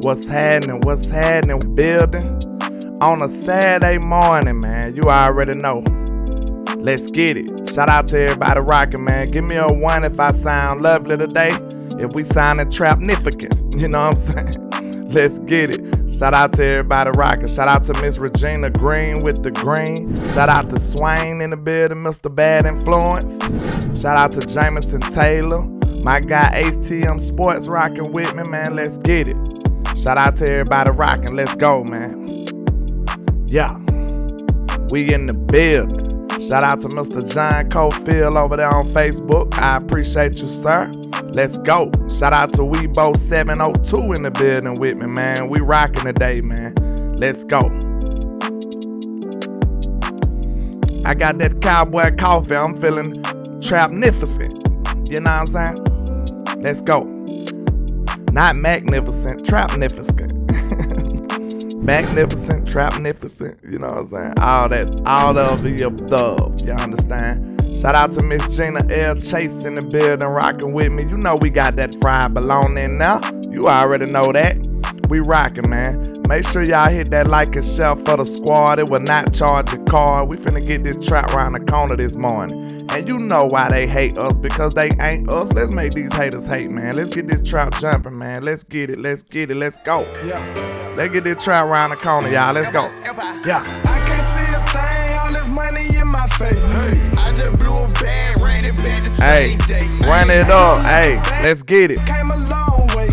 What's happening? What's happening? Building on a Saturday morning, man. You already know. Let's get it. Shout out to everybody rocking, man. Give me a 1 if I sound lovely today. If we sounding trapnificus, you know what I'm saying? Let's get it. Shout out to everybody rocking. Shout out to Miss Regina Green with the green. Shout out to Swain in the building, Mr. Bad Influence. Shout out to Jameson Taylor. My guy HTM Sports rocking with me, man. Let's get it. Shout out to everybody rocking. Let's go, man. Yeah. We in the building. Shout out to Mr. John Cofield over there on Facebook. I appreciate you, sir. Let's go. Shout out to Weebo702 in the building with me, man. We rocking today, man. Let's go. I got that cowboy coffee. I'm feeling trapnificent. You know what I'm saying? Let's go. Not magnificent, trapnificent. Magnificent, trapnificent, you know what I'm saying? All of the above, you understand? Shout out to Miss Gina L. Chase in the building, rocking with me. You know we got that fried bologna in there. You already know that. We rocking, man. Make sure y'all hit that like and share for the squad. It will not charge a card. We finna get this trap around the corner this morning. And you know why they hate us, because they ain't us. Let's make these haters hate, man. Let's get this trap jumping, man. Let's get it, let's get it, let's go. Yeah. Let's get this trap around the corner, y'all. Let's go. Yeah. I can't see a thing, all this money in my face. Hey. I just blew a bag, ran it back the same day. Run it up, hey, let's get it.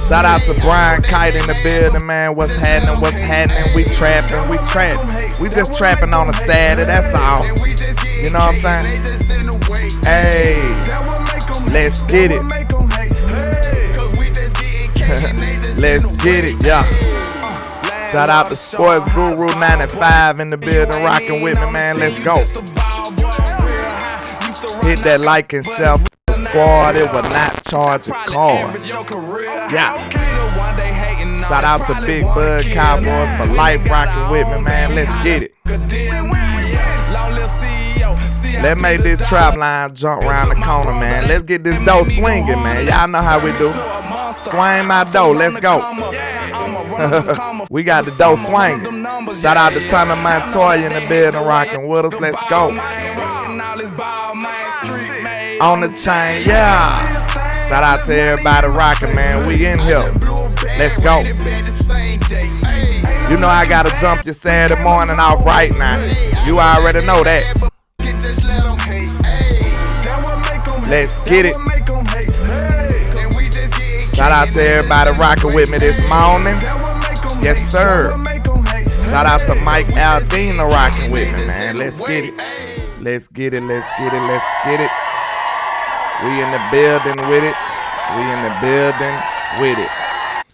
Shout out to Brian Kite in the building, man. What's happening? What's happening? We trapping, we trapping. We just trapping on a Saturday, that's all. You know what I'm saying? Hey, let's get it. Let's get it, yeah. Shout out to Sports Guru 95 in the building, rocking with me, man. Let's go. Hit that like and share for the squad. It will not charge a card. Yeah. Shout out to Big Bud Cowboys for life, rocking with me, man. Let's get it. Let's make this trap line jump around the corner, man. Let's get this dough swinging, man. Y'all know how we do. Swing my dough. Let's go. We got the dough swinging. Shout out to Tommy Montoya in the building, rocking with us. Let's go. On the chain, yeah. Shout out to everybody rocking, man. We in here. Let's go. You know I gotta jump your Saturday morning off right now. You already know that. Let's get it. Shout out to everybody rocking with me this morning. Yes, sir. Shout out to Mike Aldina rocking with me, man. Let's get it. Let's get it. Let's get it. Let's get it. We in the building with it. We in the building with it.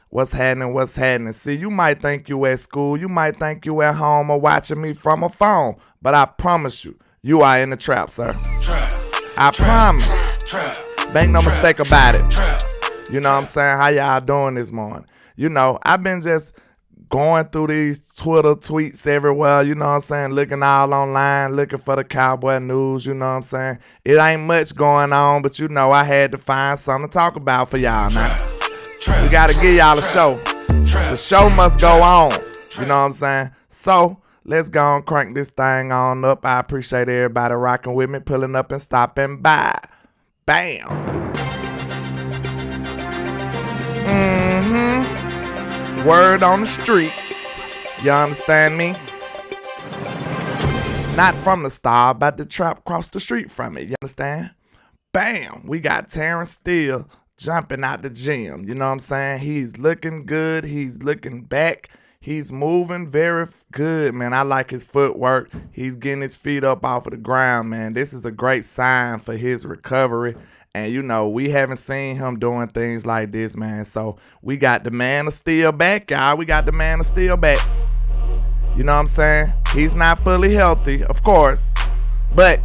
What's happening? What's happening? See, you might think you at school. You might think you at home or watching me from a phone. But I promise you, you are in the trap, sir. I promise. Make no mistake about it. You know what I'm saying? How y'all doing this morning? You know, I've been just going through these Twitter tweets everywhere, you know what I'm saying? Looking all online, looking for the cowboy news, you know what I'm saying? It ain't much going on, but you know I had to find something to talk about for y'all now. We gotta give y'all a show. The show must go on, you know what I'm saying? So, let's go and crank this thing on up. I appreciate everybody rocking with me, pulling up and stopping by. Bam. Word on the streets. You understand me? Not from the star, but the trap across the street from it. You understand? Bam. We got Terence Steele jumping out the gym. You know what I'm saying? He's looking good. He's looking back. He's moving very good, man. I like his footwork. He's getting his feet up off of the ground, man. This is a great sign for his recovery. And, you know, we haven't seen him doing things like this, man. So, we got the man of steel back, y'all. We got the man of steel back. You know what I'm saying? He's not fully healthy, of course. But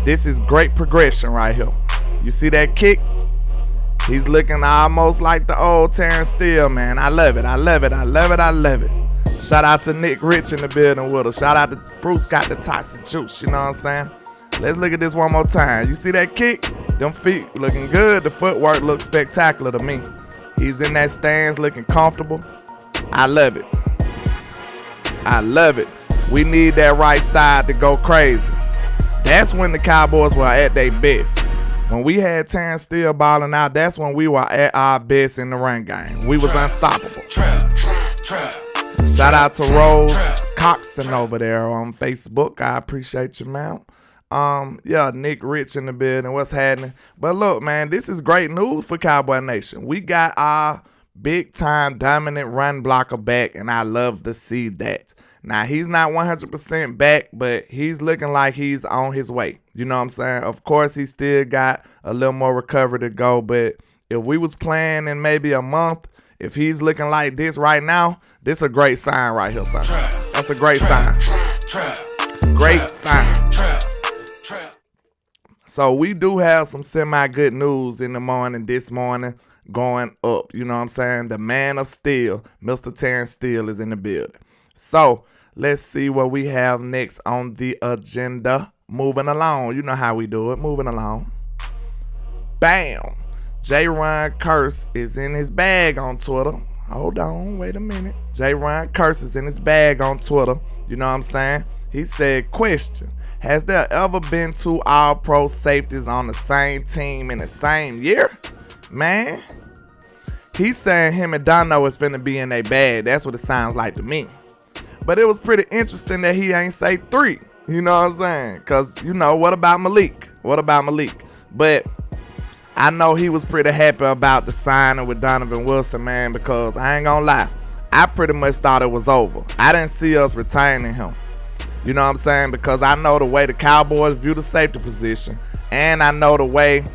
this is great progression right here. You see that kick? He's looking almost like the old Terrace Steele, man. I love it. I love it. I love it. I love it. Shout out to Nick Rich in the building with us. Shout out to Bruce got the toxic juice. You know what I'm saying? Let's look at this one more time. You see that kick? Them feet looking good. The footwork looks spectacular to me. He's in that stance looking comfortable. I love it. I love it. We need that right side to go crazy. That's when the Cowboys were at their best. When we had Terence Steele balling out, that's when we were at our best in the run game. We was unstoppable. Shout out to Rose Coxon over there on Facebook. I appreciate you, man. Yeah, Nick Rich in the building. What's happening? But look, man, this is great news for Cowboy Nation. We got our big-time dominant run blocker back, and I love to see that. Now, he's not 100% back, but he's looking like he's on his way. You know what I'm saying? Of course, he still got a little more recovery to go, but if we was playing in maybe a month, if he's looking like this right now, this is a great sign right here, son. That's a great sign. Great sign. So we do have some semi-good news in the morning, this morning, going up. You know what I'm saying? The man of steel, Mr. Terence Steele, is in the building. So let's see what we have next on the agenda. Moving along. You know how we do it. Moving along. Bam. J-Ron Curse is in his bag on Twitter. Hold on. Wait a minute. J-Ron Curse is in his bag on Twitter. You know what I'm saying? He said, question. Has there ever been two all-pro safeties on the same team in the same year? Man. He's saying him and Dono is finna be in their bag. That's what it sounds like to me. But it was pretty interesting that he ain't say 3. You know what I'm saying? Because, you know, what about Malik? What about Malik? But I know he was pretty happy about the signing with Donovan Wilson, man, because I ain't gonna lie. I pretty much thought it was over. I didn't see us retaining him. You know what I'm saying? Because I know the way the Cowboys view the safety position, and I know the way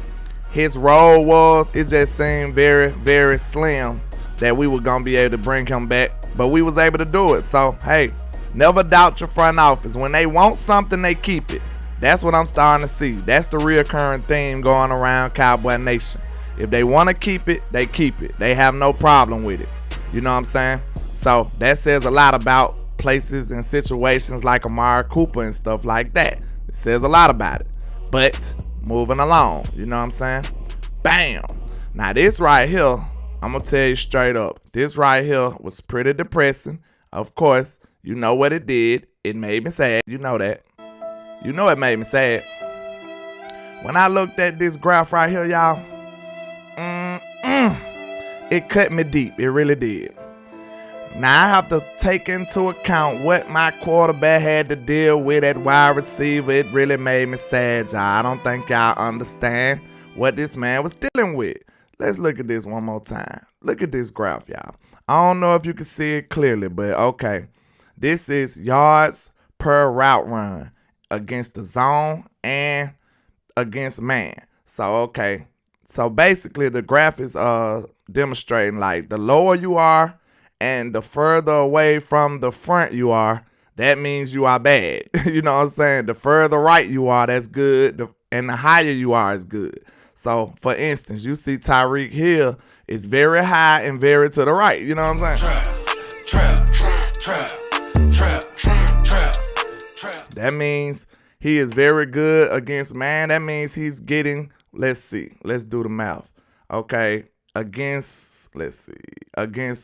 his role was. It just seemed very, very slim that we were going to be able to bring him back. But we was able to do it. So, hey, never doubt your front office. When they want something, they keep it. That's what I'm starting to see. That's the reoccurring theme going around Cowboy Nation. If they want to keep it, they keep it. They have no problem with it. You know what I'm saying? So that says a lot about places and situations like Amari Cooper and stuff like that. It says a lot about it. But moving along, you know what I'm saying? Bam. Now this right here, I'm going to tell you straight up. This right here was pretty depressing. Of course, you know what it did. It made me sad. You know that. You know it made me sad. When I looked at this graph right here, y'all, it cut me deep. It really did. Now, I have to take into account what my quarterback had to deal with at wide receiver. It really made me sad, y'all. I don't think y'all understand what this man was dealing with. Let's look at this one more time. Look at this graph, y'all. I don't know if you can see it clearly, but okay. This is yards per route run against the zone and against man. So, okay. So, basically, the graph is demonstrating like the lower you are and the further away from the front you are, that means you are bad. You know what I'm saying? The further right you are, that's good. And the higher you are is good. So, for instance, you see Tyreek Hill is very high and very to the right. You know what I'm saying? Trap. That means he is very good against man. That means he's getting, let's see. Let's do the math. Okay. Against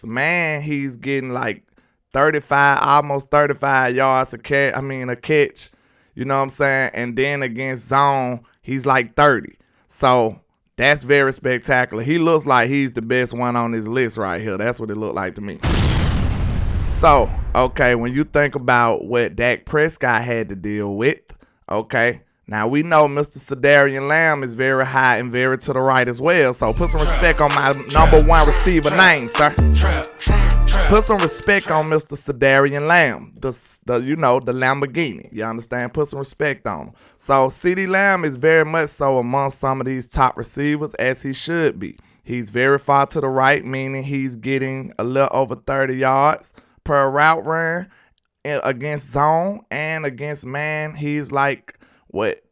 man, he's getting like 35, almost 35 yards a catch. You know what I'm saying? And then against zone, he's like 30. So that's very spectacular. He looks like he's the best one on this list right here. That's what it looked like to me. So, okay, when you think about what Dak Prescott had to deal with, okay, now we know Mr. Cedarian Lamb is very high and very to the right as well. So put some respect on my number one receiver name, sir. Put some respect on Mr. Cedarian Lamb, the Lamborghini. You understand? Put some respect on him. So CeeDee Lamb is very much so among some of these top receivers, as he should be. He's very far to the right, meaning he's getting a little over 30 yards per route run against zone, and against man, he's like, like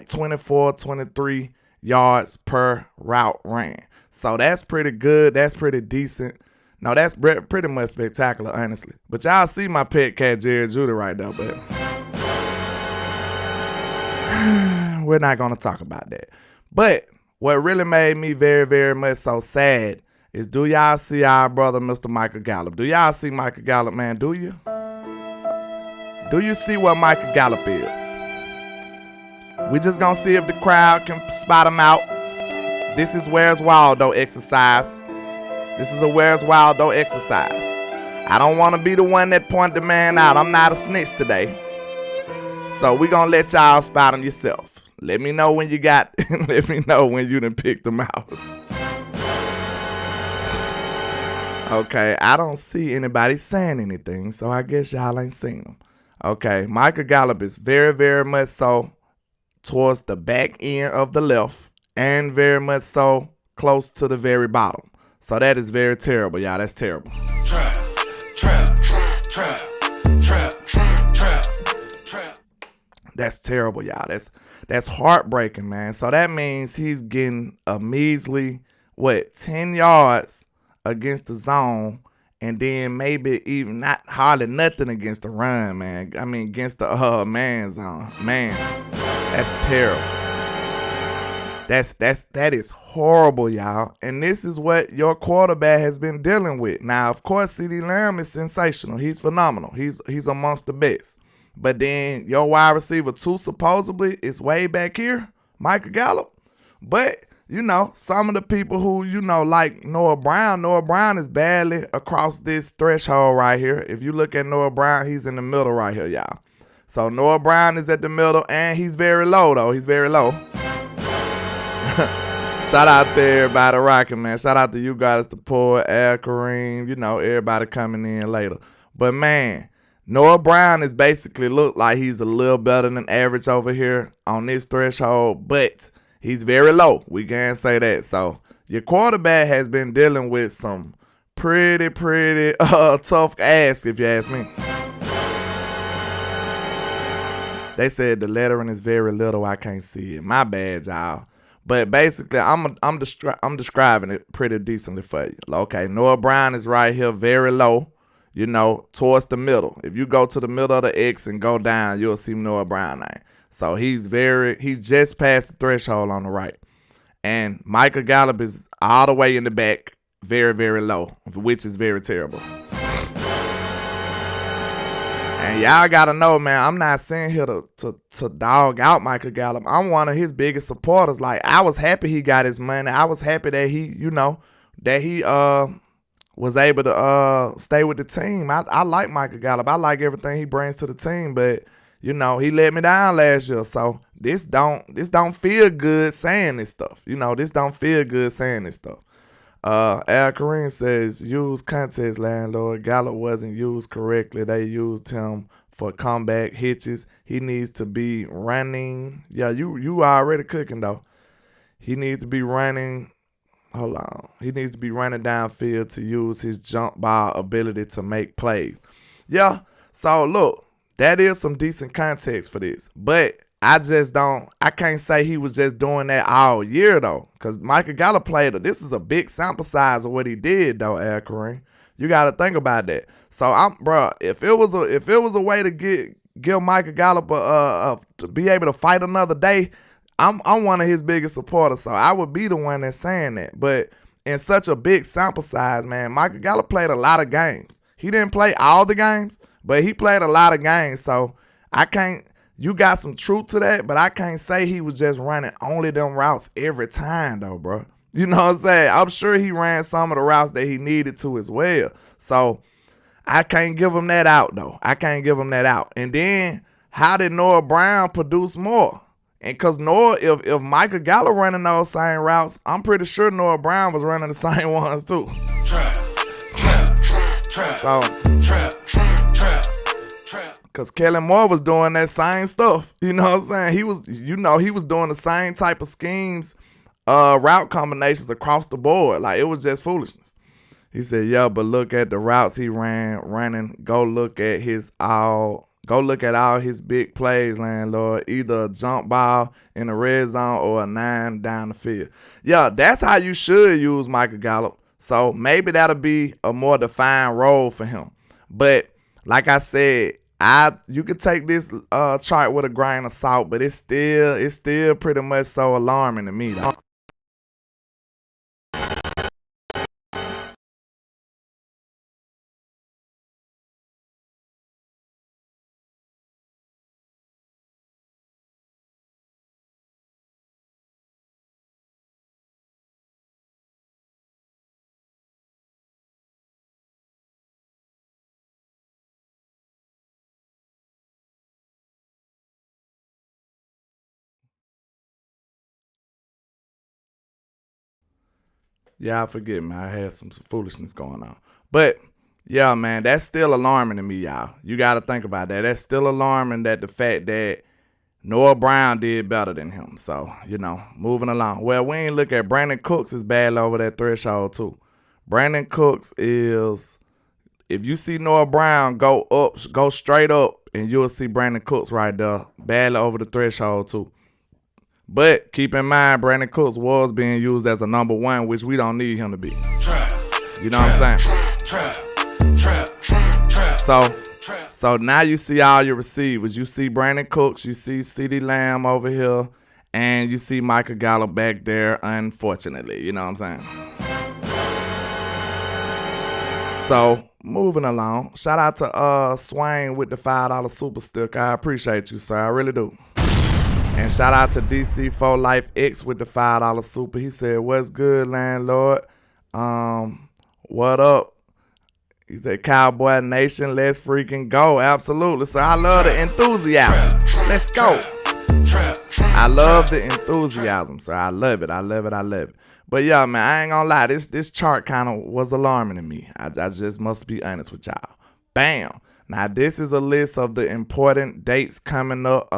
24, 23 yards per route ran. So that's pretty good. That's pretty decent. No, that's pretty much spectacular, honestly. But y'all see my pet cat, Jerry Judy, right there, but we're not going to talk about that. But what really made me very, very much so sad is, do y'all see our brother, Mr. Micah Gallup? Do y'all see Micah Gallup, man? Do you? Do you see what Micah Gallup is? We just gonna see if the crowd can spot him out. This is Where's Waldo exercise. This is a Where's Waldo exercise. I don't want to be the one that point the man out. I'm not a snitch today. So we gonna let y'all spot him yourself. Let me know when you got, let me know when you done picked them out. Okay, I don't see anybody saying anything, so I guess y'all ain't seen them. Okay, Micah Gallup is very, very much so towards the back end of the left and very much so close to the very bottom. So that is very terrible, y'all. That's terrible. Trap. That's terrible, y'all. That's heartbreaking, man. So that means he's getting a measly, 10 yards against the zone, and then maybe even not hardly nothing against the run, man. I mean, against the man zone. Man, that's terrible. That is horrible, y'all. And this is what your quarterback has been dealing with. Now, of course, CeeDee Lamb is sensational. He's phenomenal. He's amongst the best. But then your wide receiver 2 supposedly is way back here, Micah Gallup. But, you know, some of the people who, you know, like Noah Brown is badly across this threshold right here. If you look at Noah Brown, he's in the middle right here, y'all. So Noah Brown is at the middle, and he's very low, though. He's very low. Shout out to everybody rocking, man. Shout out to you guys, the poor Al Kareem, you know, everybody coming in later. But, man, Noah Brown is basically look like he's a little better than average over here on this threshold, but he's very low. We can say that. So your quarterback has been dealing with some pretty tough ass, if you ask me. They said the lettering is very little. I can't see it. My bad, y'all. But basically, I'm describing it pretty decently for you. Okay, Noah Brown is right here, very low, you know, towards the middle. If you go to the middle of the X and go down, you'll see Noah Brown name. So he's just past the threshold on the right. And Micah Gallup is all the way in the back, very, very low, which is very terrible. And y'all gotta know, man, I'm not saying here to dog out Micah Gallup. I'm one of his biggest supporters. Like, I was happy he got his money. I was happy that he, you know, that he was able to stay with the team. I like Micah Gallup. I like everything he brings to the team, but you know, he let me down last year. So this don't feel good saying this stuff. You know, this don't feel good saying this stuff. Al Kareem says, use context, landlord. Gallup wasn't used correctly. They used him for comeback hitches. He needs to be running. Yeah, you already cooking, though. He needs to be running. Hold on. He needs to be running downfield to use his jump ball ability to make plays. Yeah, so look, that is some decent context for this. But I can't say he was just doing that all year, though, because Micah Gallup this is a big sample size of what he did, though, Al Kareem. You got to think about that. So, if it was a way to give Micah Gallup to be able to fight another day, I'm one of his biggest supporters, so I would be the one that's saying that. But in such a big sample size, man, Micah Gallup played a lot of games. He didn't play all the games, but he played a lot of games, so you got some truth to that, but I can't say he was just running only them routes every time, though, bro. You know what I'm saying? I'm sure he ran some of the routes that he needed to as well. So I can't give him that out, though. I can't give him that out. And then, how did Noah Brown produce more? And because Noah, if Micah Gallup running those same routes, I'm pretty sure Noah Brown was running the same ones, too. Trap. Because Kellen Moore was doing that same stuff. You know what I'm saying? He was doing the same type of schemes, route combinations across the board. Like, it was just foolishness. He said, yeah, but look at the routes he running. Go look at all his big plays, landlord. Either a jump ball in the red zone or a 9 down the field. Yeah, that's how you should use Micah Gallup. So maybe that'll be a more defined role for him. But like I said, you could take this chart with a grain of salt, but it's still pretty much so alarming to me, though. Yeah, I forget, man. I had some foolishness going on. But, yeah, man, that's still alarming to me, y'all. You got to think about that. That's still alarming that the fact that Noah Brown did better than him. So, moving along. Well, we ain't look at Brandon Cooks is bad over that threshold, too. Brandon Cooks is, if you see Noah Brown go straight up, and you'll see Brandon Cooks right there, badly over the threshold, too. But keep in mind, Brandon Cooks was being used as a number one, which we don't need him to be. You know what I'm saying? So now you see all your receivers. You see Brandon Cooks, you see CeeDee Lamb over here, and you see Micah Gallup back there, unfortunately. You know what I'm saying? So, moving along. Shout out to Swain with the $5 super stick. I appreciate you, sir. I really do. And shout out to DC4 Life X with the $5 super. He said, "What's good, landlord? What up?" He said, "Cowboy Nation, let's freaking go." Absolutely. So I love the enthusiasm. Let's go. I love the enthusiasm, so I love it. I love it. But yeah, man, I ain't gonna lie. This chart kind of was alarming to me. I just must be honest with y'all. Bam. Now, this is a list of the important dates coming up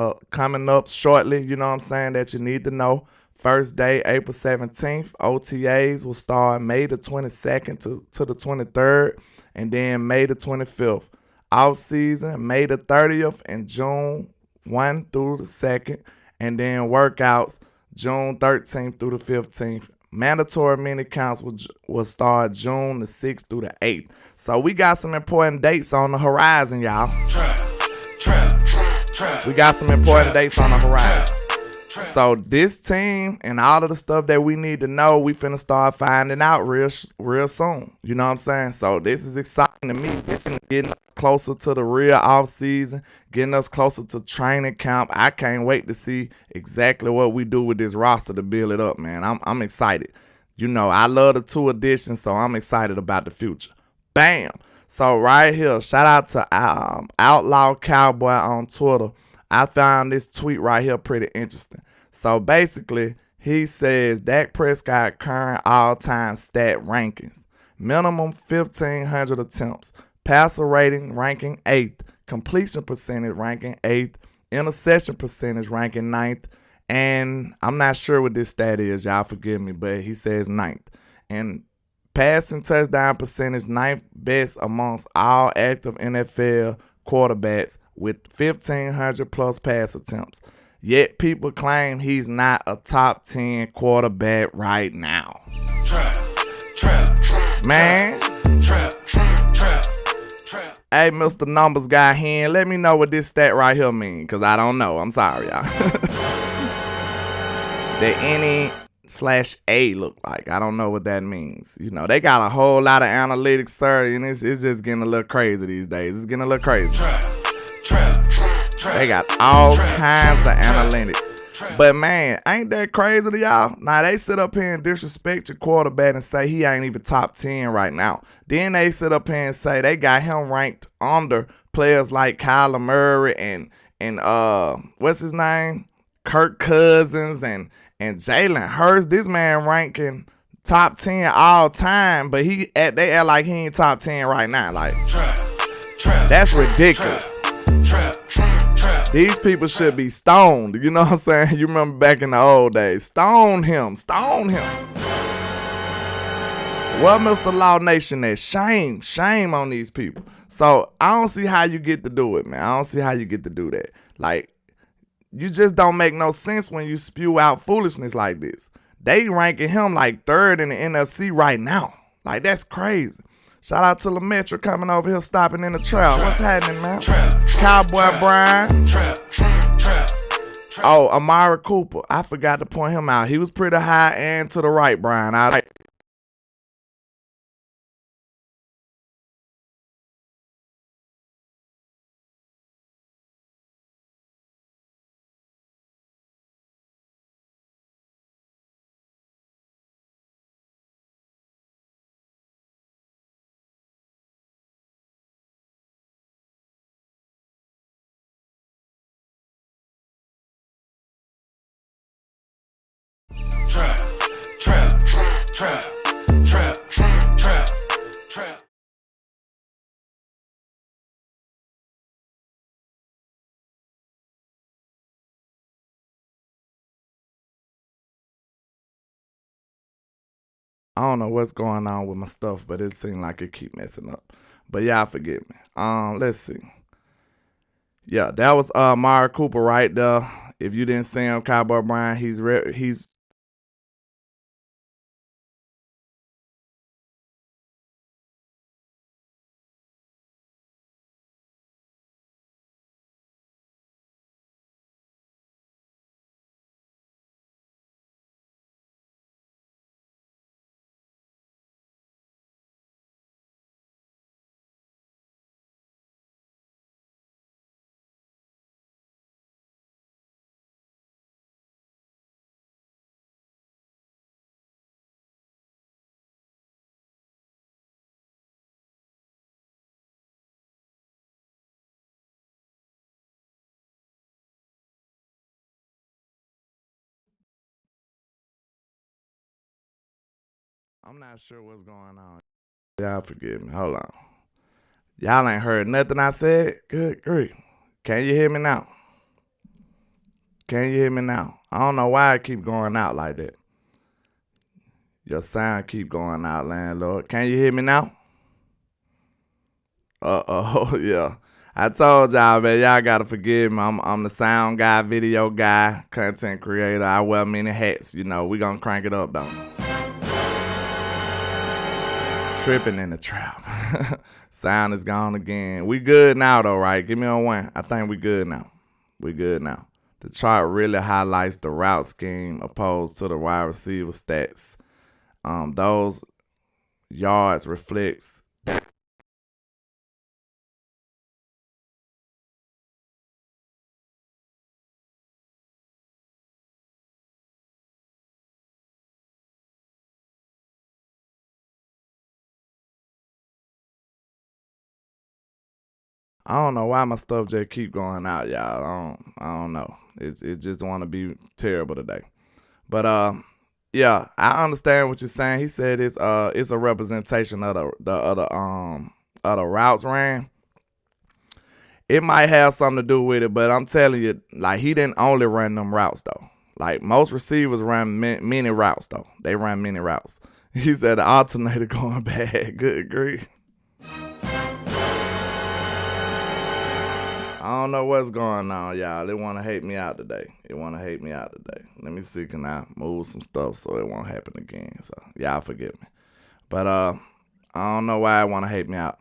shortly, you know what I'm saying, that you need to know. First day, April 17th. OTAs will start May the 22nd to the 23rd, and then May the 25th. Offseason, May the 30th and June 1 through the 2nd, and then workouts, June 13th through the 15th. Mandatory mini counts will start June the 6th through the 8th. So we got some important dates on the horizon, y'all. We got some important dates on the horizon. So this team and all of the stuff that we need to know, we finna start finding out real soon. You know what I'm saying? So this is exciting to me. This is getting us closer to the real offseason, getting us closer to training camp. I can't wait to see exactly what we do with this roster to build it up, man. I'm excited. I love the 2 additions, so I'm excited about the future. Bam. So right here, shout out to Outlaw Cowboy on Twitter. I found this tweet right here pretty interesting. So basically, he says Dak Prescott current all-time stat rankings. Minimum 1,500 attempts. Passer rating ranking 8th. Completion percentage ranking 8th. Interception percentage ranking 9th. And I'm not sure what this stat is. Y'all forgive me, but he says 9th. And passing touchdown percentage 9th best amongst all active NFL quarterbacks with 1,500 plus pass attempts. Yet people claim he's not a top 10 quarterback right now. Man. Hey, Mr. Numbers Guy here, let me know what this stat right here mean, because I don't know. I'm sorry, y'all. The N/A look like. I don't know what that means. They got a whole lot of analytics, sir, and it's just getting a little crazy these days. It's getting a little crazy. They got all kinds of analytics. But, man, ain't that crazy to y'all? Now, they sit up here and disrespect your quarterback and say he ain't even top 10 right now. Then they sit up here and say they got him ranked under players like Kyler Murray and what's his name? Kirk Cousins and Jalen Hurts. This man ranking top 10 all time, but they act like he ain't top 10 right now. Like, that's ridiculous. These people should be stoned. You know what I'm saying? You remember back in the old days. Stone him. Well, Mr. Law Nation, that shame on these people. So I don't see how you get to do it, man. I don't see how you get to do that. Like, you just don't make no sense when you spew out foolishness like this. They ranking him like 3rd in the NFC right now. Like, that's crazy. Shout out to LaMetra coming over here, stopping in the trail. What's happening, man? Cowboy Brian. Oh, Amari Cooper. I forgot to point him out. He was pretty high and to the right, Brian. I don't know what's going on with my stuff, but it seems like it keep messing up. But y'all forgive me. Let's see. Yeah, that was Amari Cooper right there. If you didn't see him, Cowboy Brian, he's I'm not sure what's going on. Y'all forgive me. Hold on. Y'all ain't heard nothing I said? Good grief. Can you hear me now? Can you hear me now? I don't know why it keep going out like that. Your sound keep going out, landlord. Can you hear me now? Uh-oh, yeah. I told y'all, man, y'all gotta forgive me. I'm the sound guy, video guy, content creator. I wear many hats. You know, we gonna crank it up, though. Tripping in the trap. Sound is gone again. We good now, though, right? Give me a 1. I think we good now. We good now. The chart really highlights the route scheme opposed to the wide receiver stats. Those yards reflects I don't know why my stuff just keep going out, y'all. I don't know. It just want to be terrible today. But yeah, I understand what you're saying. He said it's a representation of the routes ran. It might have something to do with it, but I'm telling you, like, he didn't only run them routes though. Like, most receivers run many routes though. They run many routes. He said the alternator going bad. Good grief. I don't know what's going on, y'all. They want to hate me out today. Let me see, can I move some stuff so it won't happen again? So y'all forgive me. But I don't know why I want to hate me out.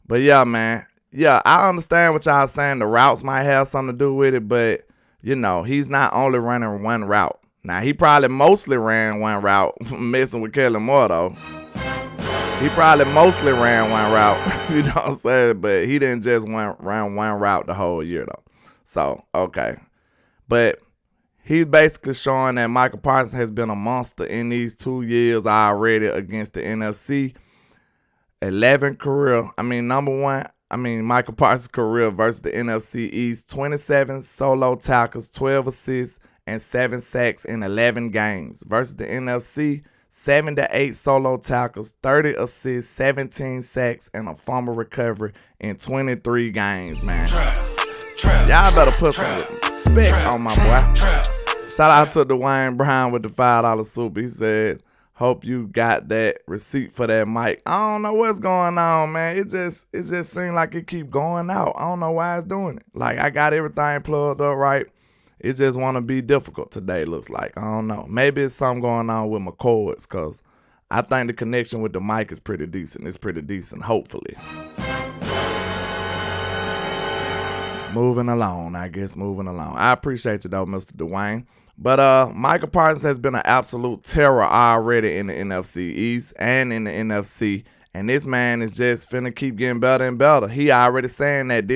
But yeah, man. Yeah, I understand what y'all saying. The routes might have something to do with it, but you know, he's not only running one route. Now, he probably mostly ran one route, messing with Kellen Moore though. He probably mostly ran one route, you know what I'm saying? But he didn't just run one route the whole year, though. So, okay. But he's basically showing that Micah Parsons has been a monster in these 2 years already against the NFC. 11 career. Number one, Micah Parsons' career versus the NFC East. 27 solo tackles, 12 assists, and 7 sacks in 11 games. Versus the NFC, 7 to 8 solo tackles, 30 assists, 17 sacks, and a fumble recovery in 23 games, man. Y'all better put some respect on my boy. Shout out to Dwayne Brown with the $5 super. He said, hope you got that receipt for that mic. I don't know what's going on, man. It just seems like it keep going out. I don't know why it's doing it. Like, I got everything plugged up right. It just want to be difficult today, looks like. I don't know. Maybe it's something going on with my cords, because I think the connection with the mic is pretty decent. It's pretty decent, hopefully. Moving along, I guess, moving along. I appreciate you, though, Mr. Dwayne. But Micah Parsons has been an absolute terror already in the NFC East and in the NFC. And this man is just finna keep getting better and better. He already saying that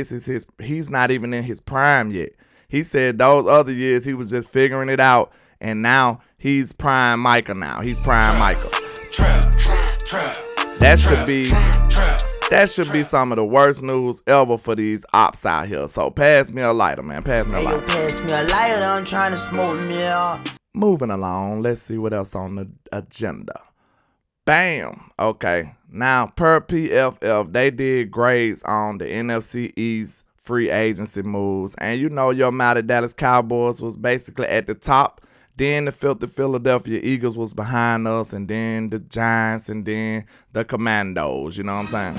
he's not even in his prime yet. He said those other years he was just figuring it out, and now he's prime Micah now. He's prime Micah. That should be some of the worst news ever for these ops out here. So pass me a lighter, man. Pass me a lighter. Pass me a lighter. I'm trying to smoke me out. Moving along. Let's see what else on the agenda. Bam. Okay. Now, per PFF, they did grades on the NFC East free agency moves. And you know your mighty Dallas Cowboys was basically at the top. Then the filthy Philadelphia Eagles was behind us, and then the Giants, and then the Commandos. You know what I'm saying?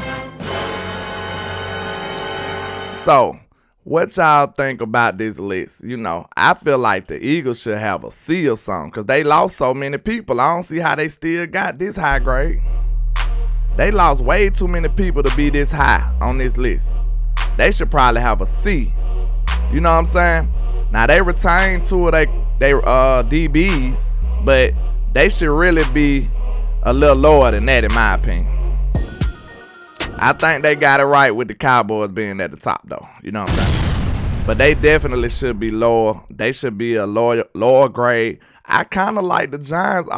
So, what y'all think about this list? You know, I feel like the Eagles should have a C or something because they lost so many people. I don't see how they still got this high grade. They lost way too many people to be this high on this list. They should probably have a C. You know what I'm saying? Now, they retained two of they DBs, but they should really be a little lower than that, in my opinion. I think they got it right with the Cowboys being at the top, though. You know what I'm saying? But they definitely should be lower. They should be a lower grade. I kind of like the Giants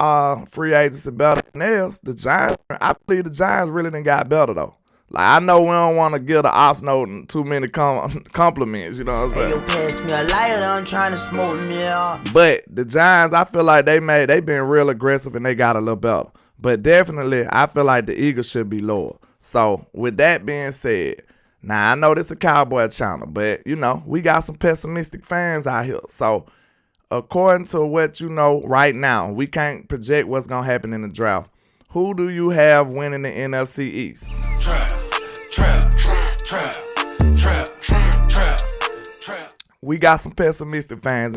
free agency better than else. I believe the Giants really done got better, though. Like, I know we don't want to give the ops note too many compliments, you know what I'm saying? Hey, you pass me a lighter, I'm trying to smoke me out. But the Giants, I feel like they been real aggressive and they got a little better. But definitely, I feel like the Eagles should be lower. So, with that being said, now I know this is a Cowboy channel, but, you know, we got some pessimistic fans out here. So, according to what you know right now, we can't project what's going to happen in the draft. Who do you have winning the NFC East? Trap. We got some pessimistic fans.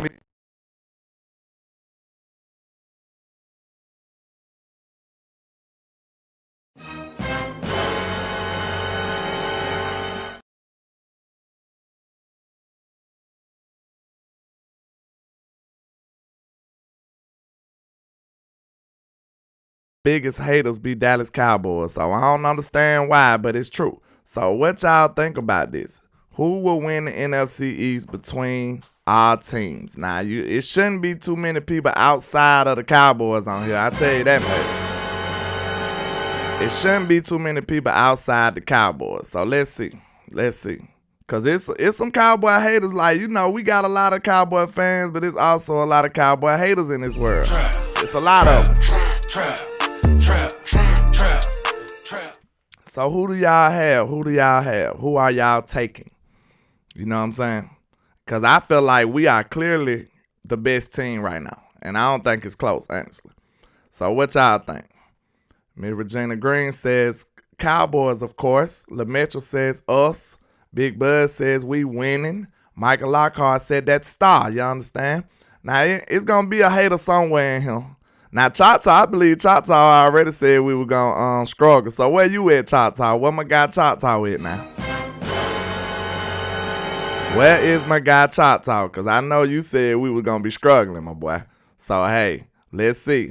Biggest haters be Dallas Cowboys, so I don't understand why, but it's true. So what y'all think about this? Who will win the NFC East between our teams? Now, it shouldn't be too many people outside of the Cowboys on here. I tell you that much. It shouldn't be too many people outside the Cowboys. So let's see. Because it's some Cowboy haters. Like, you know, we got a lot of Cowboy fans, but it's also a lot of Cowboy haters in this world. It's a lot of them. Trap. So who do y'all have? Who are y'all taking? You know what I'm saying? Because I feel like we are clearly the best team right now. And I don't think it's close, honestly. So what y'all think? Miss Regina Green says Cowboys, of course. LaMetro says us. Big Buzz says we winning. Michael Lockhart said that star. You understand? Now, it's going to be a hater somewhere in here. Now, Choctaw, I believe Choctaw already said we were going to struggle. So, where you at, Choctaw? Where my guy Choctaw at now? Where is my guy Choctaw? Because I know you said we were going to be struggling, my boy. So, hey, let's see.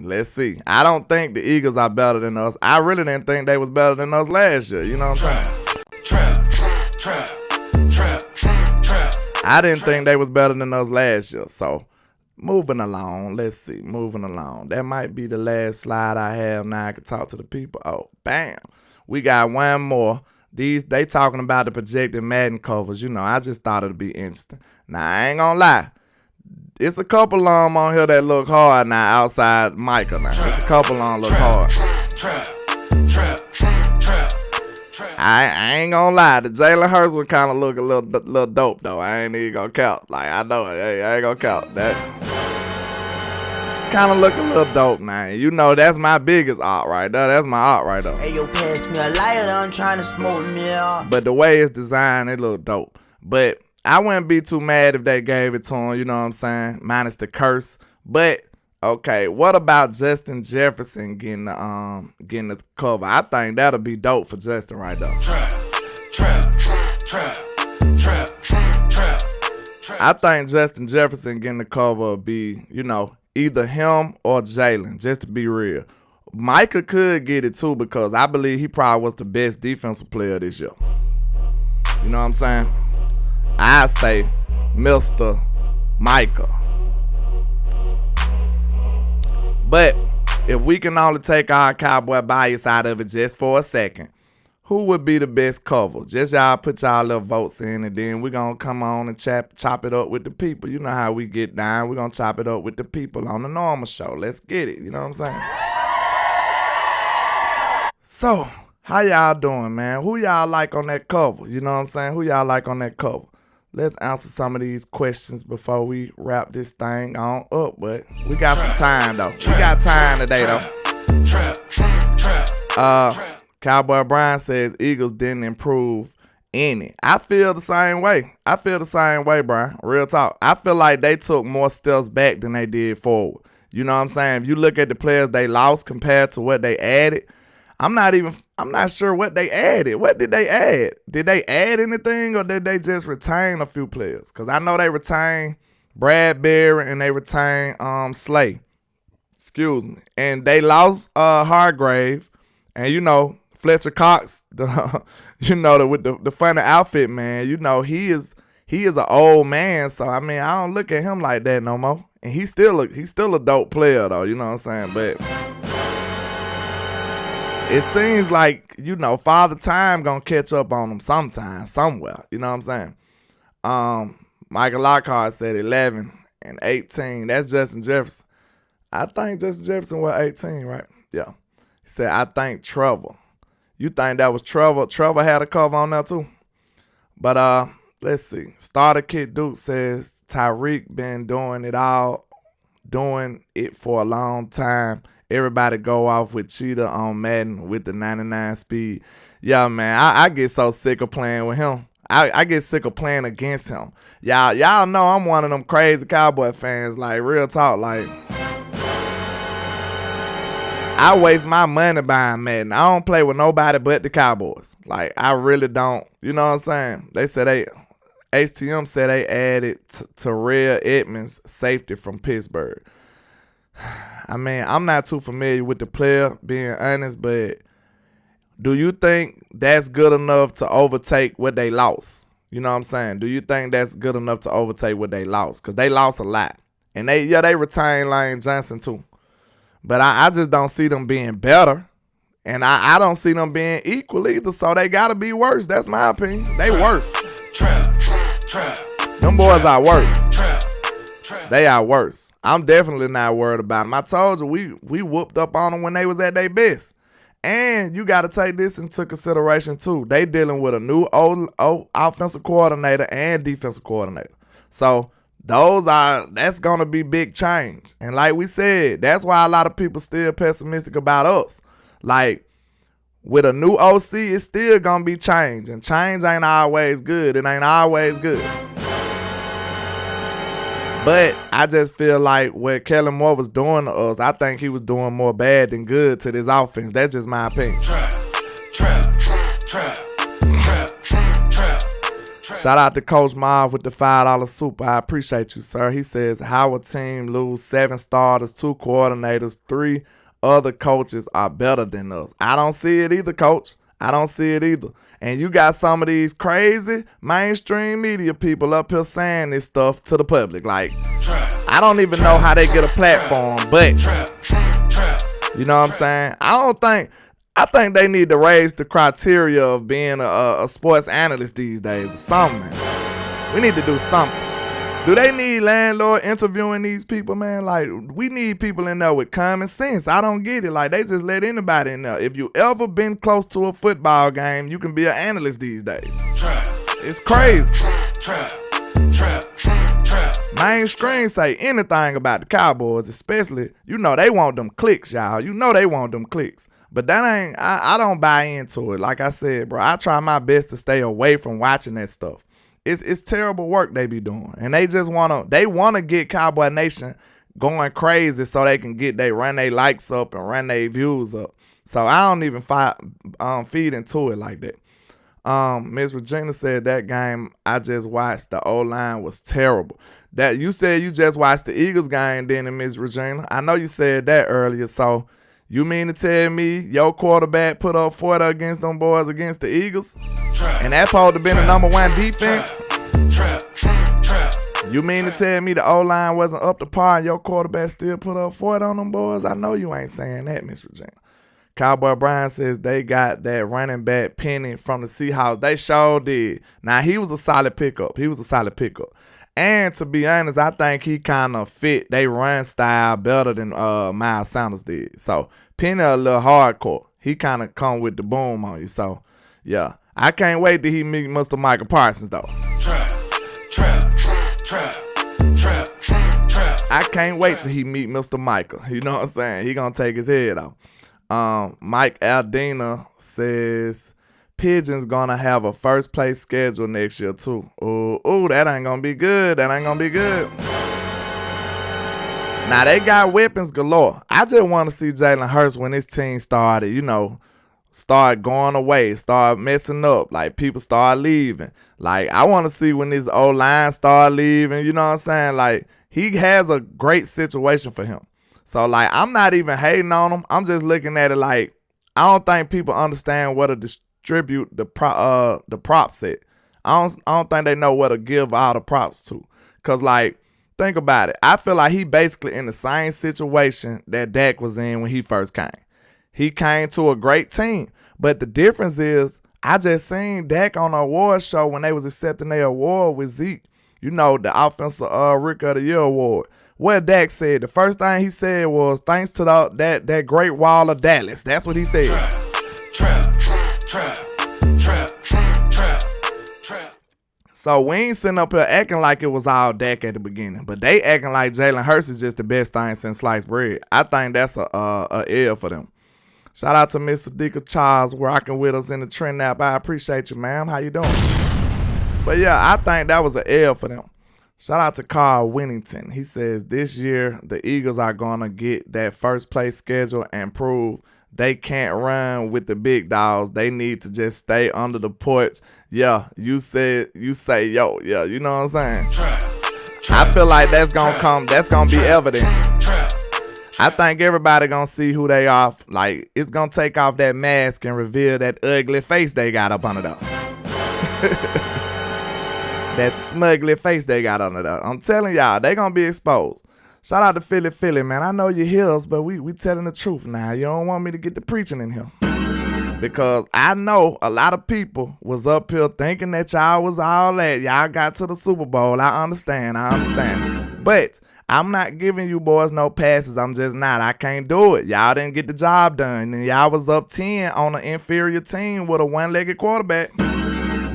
I don't think the Eagles are better than us. I really didn't think they was better than us last year. You know what I'm saying? Trap. I didn't think they was better than us last year. So, moving along, let's see. That might be the last slide I have. Now I can talk to the people. Oh, bam. We got one more. They talking about the projected Madden covers. You know, I just thought it'd be interesting. Now, I ain't gonna lie. It's a couple of them on here that look hard now outside Micah now. It's a couple of them look hard. I ain't gonna lie. The Jalen Hurts would kind of look a little dope, though. I ain't even gonna count. Like, I know it. Hey, I ain't gonna count. That kind of look a little dope now. You know, that's my biggest art right there. That's my art right there. Hey, yo, pass me a lighter, I'm trying to smoke me out. But the way it's designed, it look dope. But I wouldn't be too mad if they gave it to him, you know what I'm saying? Minus the curse. But okay, what about Justin Jefferson getting the cover? I think that'll be dope for Justin right there. Trap. I think Justin Jefferson getting the cover will be, you know, either him or Jalen, just to be real. Micah could get it too because I believe he probably was the best defensive player this year. You know what I'm saying? I say Mr. Micah. But if we can only take our Cowboy bias out of it just for a second, who would be the best cover? Just y'all put y'all little votes in, and then we're going to come on and chop it up with the people. You know how we get down. We're going to chop it up with the people on the normal show. Let's get it. You know what I'm saying? So, how y'all doing, man? Who y'all like on that cover? You know what I'm saying? Who y'all like on that cover? let's answer some of these questions before we wrap this thing on up. But we got some time though. We got time today though. Cowboy Brian says Eagles didn't improve any. I feel the same way, Brian. Real talk. I feel like they took more steps back than they did forward. You know what I'm saying? If you look at the players they lost compared to what they added, I'm not sure what they added. What did they add? Did they add anything or did they just retain a few players? Because I know they retained Bradbury and they retained Slay. Excuse me. And they lost Hargrave and, you know, Fletcher Cox, with the funny outfit, man. You know, he is an old man, so I mean, I don't look at him like that no more. And he's still a dope player though, you know what I'm saying? But it seems like, you know, Father Time gonna catch up on him sometime, somewhere. You know what I'm saying? Michael Lockhart said 11 and 18. That's Justin Jefferson. I think Justin Jefferson was 18, right? Yeah. He said, I think Trevor. You think that was Trevor? Trevor had a cover on there too. But let's see. Starter Kid Duke says Tyreek been doing it for a long time. Everybody go off with Cheetah on Madden with the 99 speed. Yeah, man, I get so sick of playing with him. I get sick of playing against him. Y'all know I'm one of them crazy Cowboy fans. Like, real talk, like, I waste my money buying Madden. I don't play with nobody but the Cowboys. Like, I really don't. You know what I'm saying? They said HTM said they added Terrell Edmonds, safety from Pittsburgh. I mean, I'm not too familiar with the player, being honest, but do you think that's good enough to overtake what they lost? You know what I'm saying? Do you think that's good enough to overtake what they lost? Because they lost a lot. And they retained Lane Johnson too. But I just don't see them being better. And I don't see them being equal either. So they got to be worse. That's my opinion. They worse. Them boys are worse. They are worse. I'm definitely not worried about them. I told you, we whooped up on them when they was at their best. And you got to take this into consideration too. They dealing with a new old offensive coordinator and defensive coordinator. So that's going to be big change. And like we said, that's why a lot of people still pessimistic about us. Like, with a new OC, it's still going to be change. And change ain't always good. It ain't always good. But I just feel like what Kellen Moore was doing to us, I think he was doing more bad than good to this offense. That's just my opinion. Shout out to Coach Marv with the $5 super. I appreciate you, sir. He says, how a team lose 7 starters, 2 coordinators, 3 other coaches are better than us? I don't see it either, Coach. I don't see it either. And you got some of these crazy mainstream media people up here saying this stuff to the public. Like, I don't even know how they get a platform, but you know what I'm saying? I think they need to raise the criteria of being a sports analyst these days or something, man. We need to do something. Do they need landlord interviewing these people, man? Like, we need people in there with common sense. I don't get it. Like, they just let anybody in there. If you ever been close to a football game, you can be an analyst these days. It's crazy. Mainstream say anything about the Cowboys, especially, you know they want them clicks, y'all. You know they want them clicks. But that ain't, I don't buy into it. Like I said, bro, I try my best to stay away from watching that stuff. It's terrible work they be doing. And they just wanna get Cowboy Nation going crazy so they can run their likes up and run their views up. So I don't even feed into it like that. Miss Regina said that game I just watched, the O-line was terrible. That you said you just watched the Eagles game, didn't it, Miss Regina? I know you said that earlier. So you mean to tell me your quarterback put up 40 against them boys against the Eagles? And that's supposed to be the number 1 defense? You mean to tell me the O-line wasn't up to par and your quarterback still put up 40 on them boys? I know you ain't saying that, Miss Regina. Cowboy Brian says they got that running back Penny from the Seahawks. They sure did. Now, he was a solid pickup. And to be honest, I think he kind of fit they run style better than Miles Sanders did. So, Penny a little hardcore. He kind of come with the boom on you. So, yeah. I can't wait till he meet Mr. Micah Parsons, though. I can't wait till he meet Mr. Micah. You know what I'm saying? He gonna take his head off. Mike Aldina says Pigeons gonna have a first place schedule next year too. Ooh, that ain't gonna be good. That ain't gonna be good. Now they got weapons galore. I just want to see Jalen Hurts when his team started, start going away, start messing up, like people start leaving. Like I want to see when this O-line start leaving, you know what I'm saying? Like he has a great situation for him. So like I'm not even hating on him. I'm just looking at it like I don't think people understand what to distribute the prop set. I don't think they know what to give all the props to. Cause like think about it. I feel like he basically in the same situation that Dak was in when he first came. He came to a great team. But the difference is I just seen Dak on the award show when they was accepting their award with Zeke. The Offensive Rookie of the Year award. What Dak said, the first thing he said was, thanks to that great wall of Dallas. That's what he said. Trap. So we ain't sitting up here acting like it was all Dak at the beginning. But they acting like Jalen Hurts is just the best thing since sliced bread. I think that's a L for them. Shout out to Mr. Deacon Charles rocking with us in the trend app. I appreciate you, ma'am. How you doing? But yeah, I think that was an L for them. Shout out to Carl Winnington. He says this year the Eagles are going to get that first place schedule and prove they can't run with the big dogs. They need to just stay under the porch. Yeah, you say yo. Yeah, you know what I'm saying? I feel like that's going to come. That's going to be evident. I think everybody going to see who they are. Like, it's going to take off that mask and reveal that ugly face they got up under there. That smugly face they got under there. I'm telling y'all, they going to be exposed. Shout out to Philly, man. I know you hear us, but we telling the truth now. You don't want me to get the preaching in here. Because I know a lot of people was up here thinking that y'all was all that. Y'all got to the Super Bowl. I understand. But I'm not giving you boys no passes. I'm just not. I can't do it. Y'all didn't get the job done. And y'all was up 10 on an inferior team with a one-legged quarterback.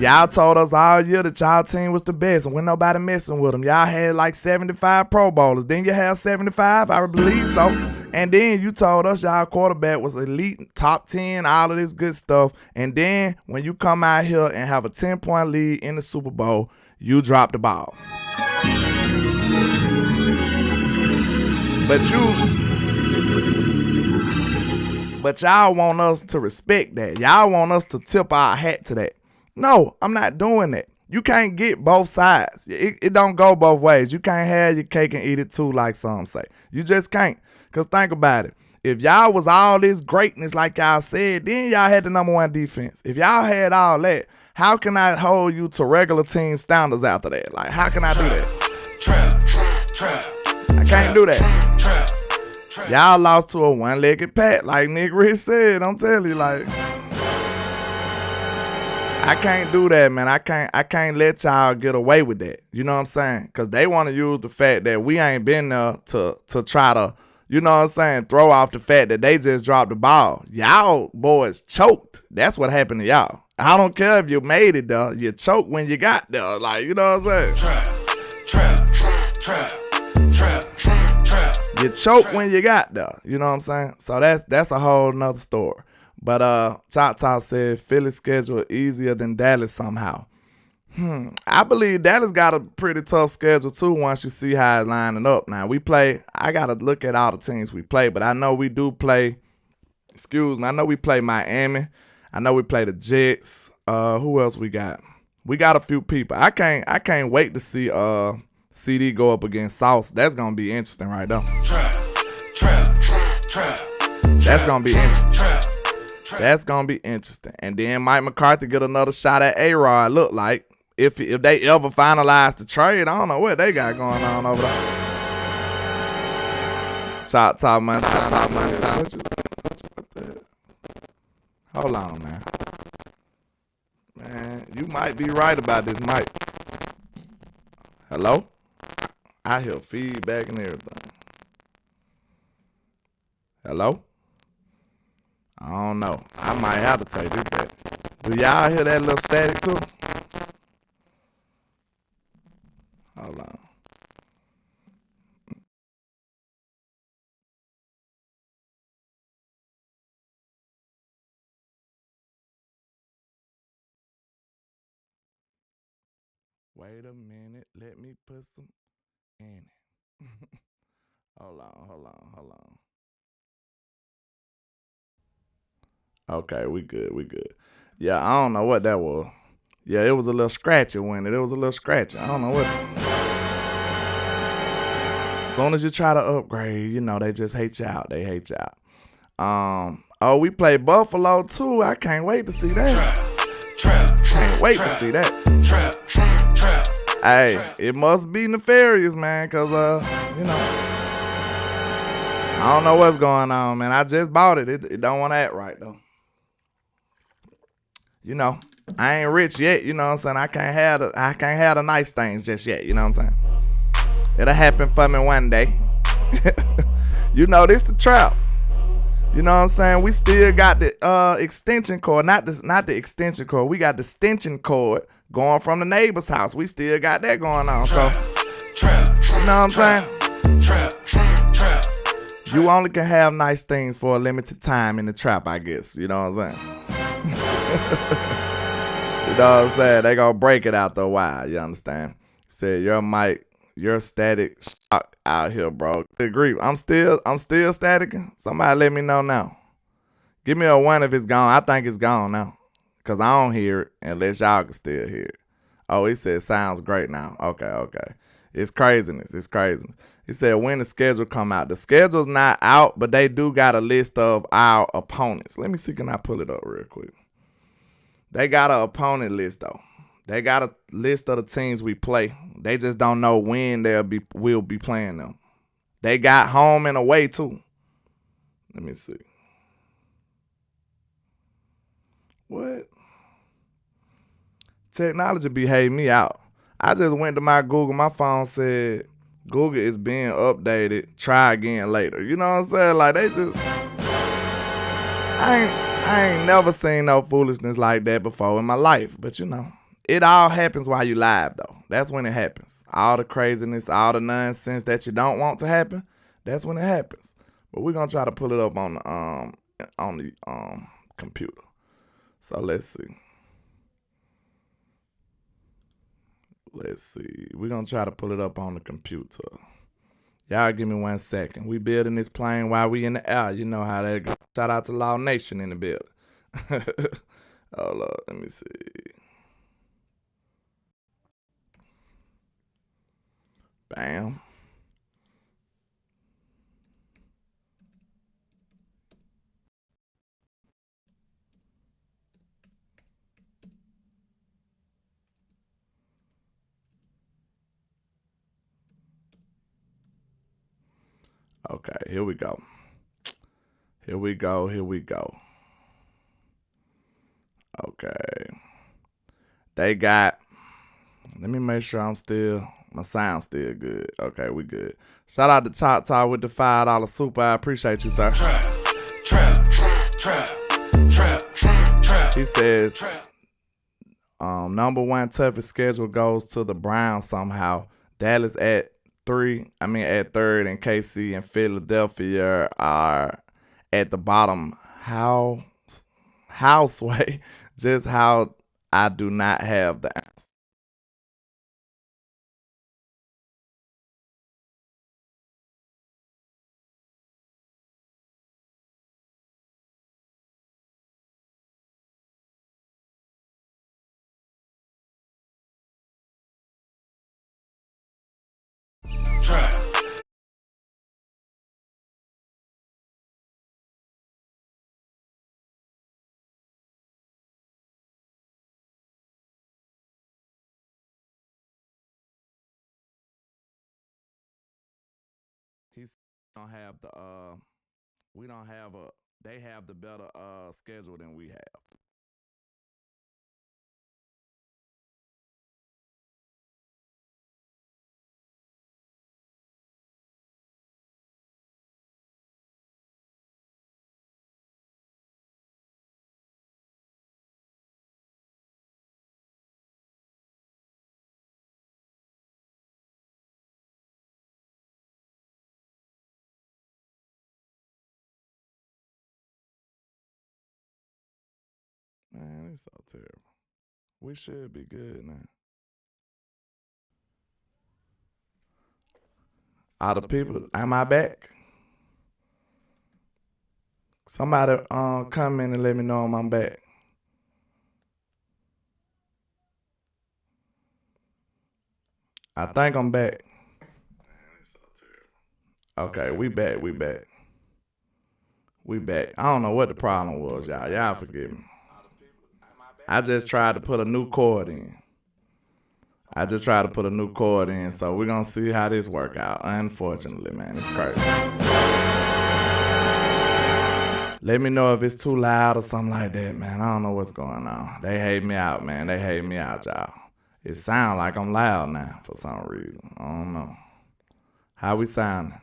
Y'all told us all year that y'all team was the best and when nobody messing with them. Y'all had like 75 Pro Bowlers. Didn't you have 75? I believe so. And then you told us y'all quarterback was elite, top 10, all of this good stuff. And then when you come out here and have a 10-point lead in the Super Bowl, you drop the ball. But y'all want us to respect that. Y'all want us to tip our hat to that. No, I'm not doing that. You can't get both sides. It don't go both ways. You can't have your cake and eat it too, like some say. You just can't. Because think about it. If y'all was all this greatness like y'all said, then y'all had the number one defense. If y'all had all that, how can I hold you to regular team standards after that? Like, how can I do that? I can't do that. Y'all lost to a one-legged pat, like Nick Rich said. I'm telling you, like, I can't do that, man. I can't let y'all get away with that. You know what I'm saying? Because they want to use the fact that we ain't been there to try to, you know what I'm saying, throw off the fact that they just dropped the ball. Y'all boys choked. That's what happened to y'all. I don't care if you made it there. You choked when you got there. Like, you know what I'm saying? You choked when you got there. You know what I'm saying? So that's a whole nother story. But Choctaw said Philly's schedule easier than Dallas somehow. I believe Dallas got a pretty tough schedule too once you see how it's lining up. Now I got to look at all the teams we play, but I know we do play, I know we play Miami. I know we play the Jets. Who else we got? We got a few people. I can't wait to see CD go up against Sauce. That's going to be interesting right there. That's going to be interesting. That's going to be interesting. And then Mike McCarthy get another shot at A-Rod, look like. If they ever finalize the trade, I don't know what they got going on over there. Choctaw Montana. Hold on, man. Man, you might be right about this, Mike. Hello? I hear feedback and everything. Hello? I don't know. I might have to take this back. Do y'all hear that little static too? Hold on. Wait a minute. Let me put some in it. Hold on. Okay, we good. Yeah, I don't know what that was. Yeah, it was a little scratchy when it was a little scratchy. I don't know what. As soon as you try to upgrade, they just hate you out. They hate you out. Oh, we play Buffalo too. I can't wait to see that. Can't wait to see that. Hey, it must be nefarious, man, cause I don't know what's going on, man. I just bought it. It don't want to act right though. I ain't rich yet. You know what I'm saying? I can't have the nice things just yet. You know what I'm saying? It'll happen for me one day. This the trap. You know what I'm saying? We still got the extension cord, not the extension cord. We got the extension cord going from the neighbor's house. We still got that going on. So, you know what I'm saying? You only can have nice things for a limited time in the trap, I guess. You know what I'm saying? You know what I'm saying? They gonna break it after a while. You understand? Said your mic, your static shock out here, bro. Good grief. I'm still static. Somebody let me know now. Give me a 1 if it's gone. I think it's gone now. Cause I don't hear it unless y'all can still hear it. Oh, he said sounds great now. Okay. It's craziness. He said when the schedule come out. The schedule's not out, but they do got a list of our opponents. Let me see, can I pull it up real quick? They got an opponent list though. They got a list of the teams we play. They just don't know when we'll be playing them. They got home and away too. Let me see. What? Technology behaved me out. I just went to my Google. My phone said Google is being updated. Try again later. You know what I'm saying? Like they just, I ain't never seen no foolishness like that before in my life. But it all happens while you live though. That's when it happens. All the craziness, all the nonsense that you don't want to happen. That's when it happens. But we're gonna try to pull it up on the computer. So let's see. We're going to try to pull it up on the computer. Y'all give me 1 second. We building this plane while we in the air. You know how that goes. Shout out to Law Nation in the building. Hold up. Let me see. Bam. Okay, here we go. Okay. They got, let me make sure my sound's still good. Okay, we good. Shout out to Top with the $5 super. I appreciate you, sir. Trap. He says, number 1 toughest schedule goes to the Browns somehow. Dallas at 3rd, and KC and Philadelphia are at the bottom. Houseway, just how I do not have the answer. Trap. He's don't have the we don't have they have the better schedule than we have. Man, it's so terrible. We should be good now. All the people, am I back? Somebody come in and let me know I'm back. I think I'm back. Okay, we back. I don't know what the problem was, y'all. Y'all forgive me. I just tried to put a new chord in. So we're going to see how this work out. Unfortunately, man, it's crazy. Let me know if it's too loud or something like that, man. I don't know what's going on. They hate me out, man. They hate me out, y'all. It sounds like I'm loud now for some reason. I don't know. How we sounding?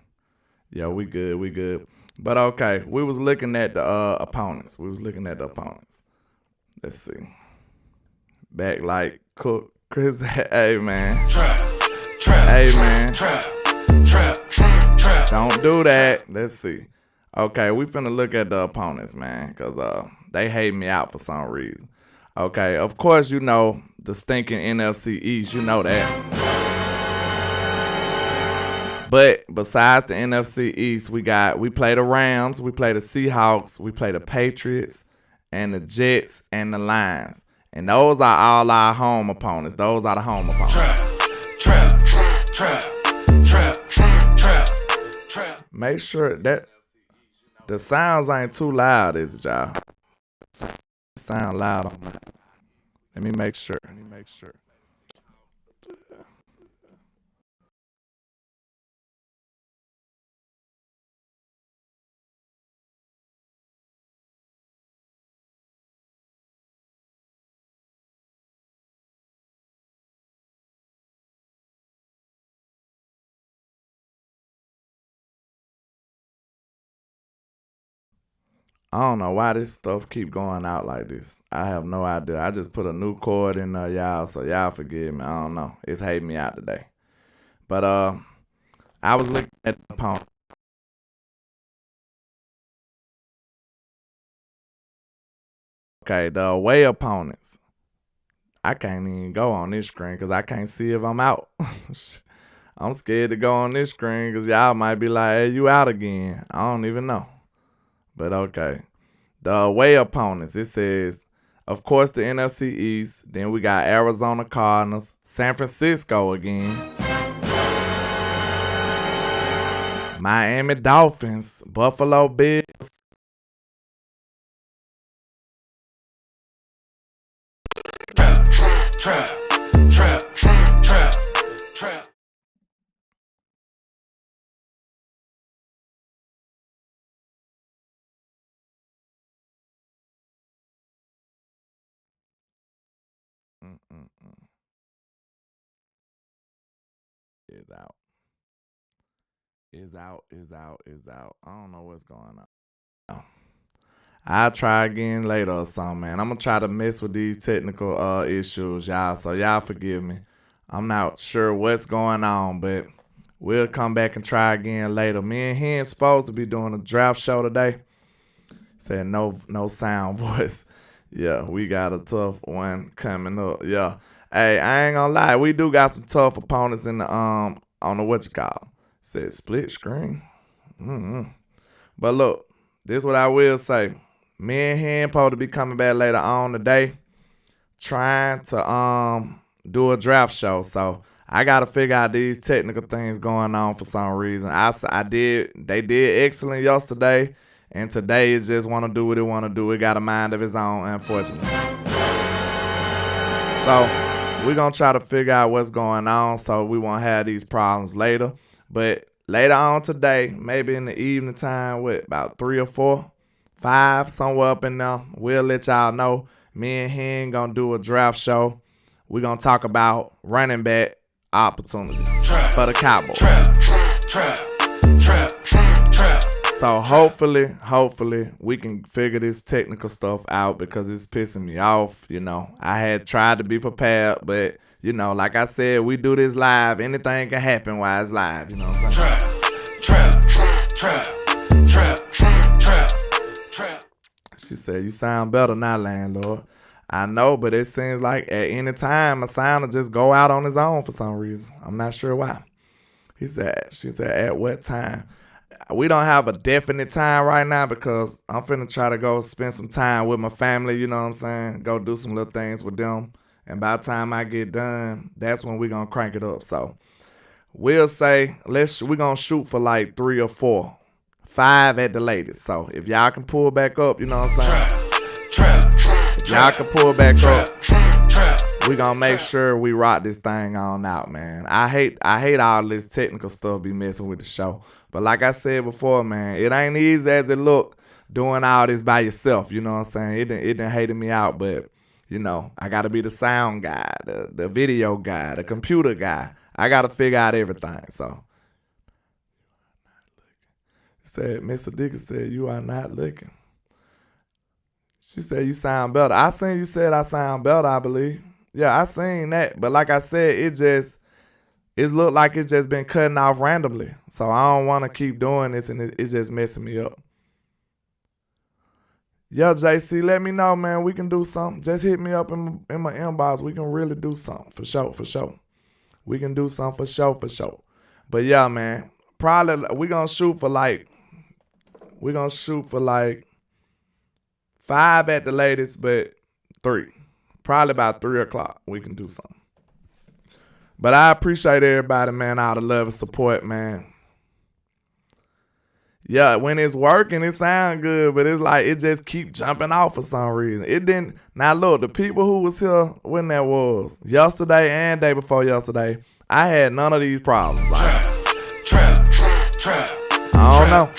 Yeah, we good. But okay, we was looking at the opponents. Let's see. Back like Cook. Chris, hey man. Trap. Hey man. Trap. Don't do that. Let's see. Okay, we finna look at the opponents, man, because they hate me out for some reason. Okay, of course you know the stinking NFC East. You know that. But besides the NFC East, we play the Rams, we play the Seahawks, we play the Patriots, and the Jets, and the Lions. And those are all our home opponents. Those are the home opponents. Trap. Make sure that the sounds ain't too loud, is it, y'all? Sound loud on that. Let me make sure. I don't know why this stuff keep going out like this. I have no idea. I just put a new chord in there, y'all, so y'all forgive me. I don't know. It's hating me out today. But I was looking at the opponent. Okay, the away opponents. I can't even go on this screen because I can't see if I'm out. I'm scared to go on this screen because y'all might be like, hey, you out again. I don't even know. But okay. The away opponents, it says, of course, the NFC East. Then we got Arizona Cardinals, San Francisco again, Miami Dolphins, Buffalo Bills, Trap. Is out. I don't know what's going on. I'll try again later or something, man. I'm going to try to mess with these technical issues, y'all. So y'all forgive me. I'm not sure what's going on, but we'll come back and try again later. Me and Hen supposed to be doing a draft show today. Said no sound voice. Yeah, we got a tough one coming up. Yeah. Hey, I ain't gonna lie. We do got some tough opponents in the on the what you call. Said split screen. But look, this is what I will say. Me and him supposed to be coming back later on today, trying to do a draft show. So I gotta figure out these technical things going on for some reason. They did excellent yesterday, and today it just wanna do what it wanna do. It got a mind of its own, unfortunately. So we're gonna try to figure out what's going on so we won't have these problems later. But later on today, maybe in the evening time, about 3 or 4, 5, somewhere up in there, we'll let y'all know. Me and him gonna do a draft show. We're gonna talk about running back opportunities for the Cowboys. So hopefully we can figure this technical stuff out because it's pissing me off. You know, I had tried to be prepared, but you know, like I said, we do this live. Anything can happen while it's live. You know what I'm saying? Trap. She said, you sound better now, landlord. I know, but it seems like at any time a sound will just go out on his own for some reason. I'm not sure why. She said, at what time? We don't have a definite time right now because I'm finna try to go spend some time with my family, you know what I'm saying? Go do some little things with them. And by the time I get done, that's when we gonna crank it up. So we'll say, we're gonna shoot for like 3 or 4. 5 at the latest. So if y'all can pull back up, you know what I'm saying? If y'all can pull back up, we gonna make sure we rock this thing on out, man. I hate all this technical stuff be messing with the show. But like I said before, man, it ain't easy as it look doing all this by yourself. You know what I'm saying? It done hated me out, but you know, I gotta be the sound guy, the video guy, the computer guy. I gotta figure out everything. So said Mr. Dickens said, "You are not looking." She said, "You sound better." I seen you said I sound better, I believe. Yeah, I seen that. But like I said, it looked like it's just been cutting off randomly. So I don't want to keep doing this, and it's just messing me up. Yeah, JC, let me know, man. We can do something. Just hit me up in my inbox. We can really do something. For sure. We can do something for sure. But yeah, man, probably we're going to shoot for like 5 at the latest, but 3. Probably about 3 o'clock we can do something. But I appreciate everybody, man, all the love and support, man. Yeah, when it's working, it sound good, but it's like it just keep jumping off for some reason. It didn't. Now look, the people who was here when that was yesterday and day before yesterday, I had none of these problems. Like, I don't know.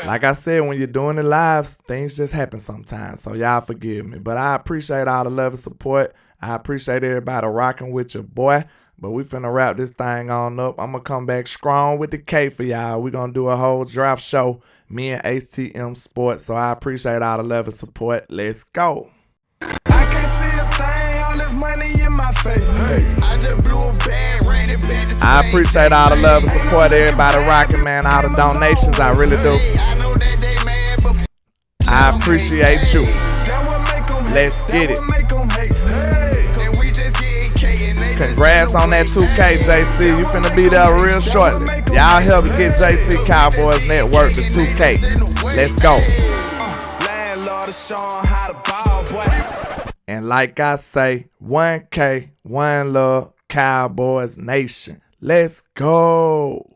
Like I said, when you're doing it live, things just happen sometimes. So y'all forgive me. But I appreciate all the love and support. I appreciate everybody rocking with your boy. But we finna wrap this thing on up. I'm gonna come back strong with the K for y'all. We gonna do a whole draft show, me and HTM Sports. So I appreciate all the love and support. Let's go. I can't see a thing, all this money in my face. Hey, I just blew a bag, ran it back. I appreciate all the love and support, everybody rocking, man. All the donations, I really do. I appreciate you. Let's get it. Congrats on that 2K, JC. You finna be there real shortly. Y'all help me get JC Cowboys Network to 2K. Let's go. And like I say, 1K, 1 love, Cowboys Nation. Let's go.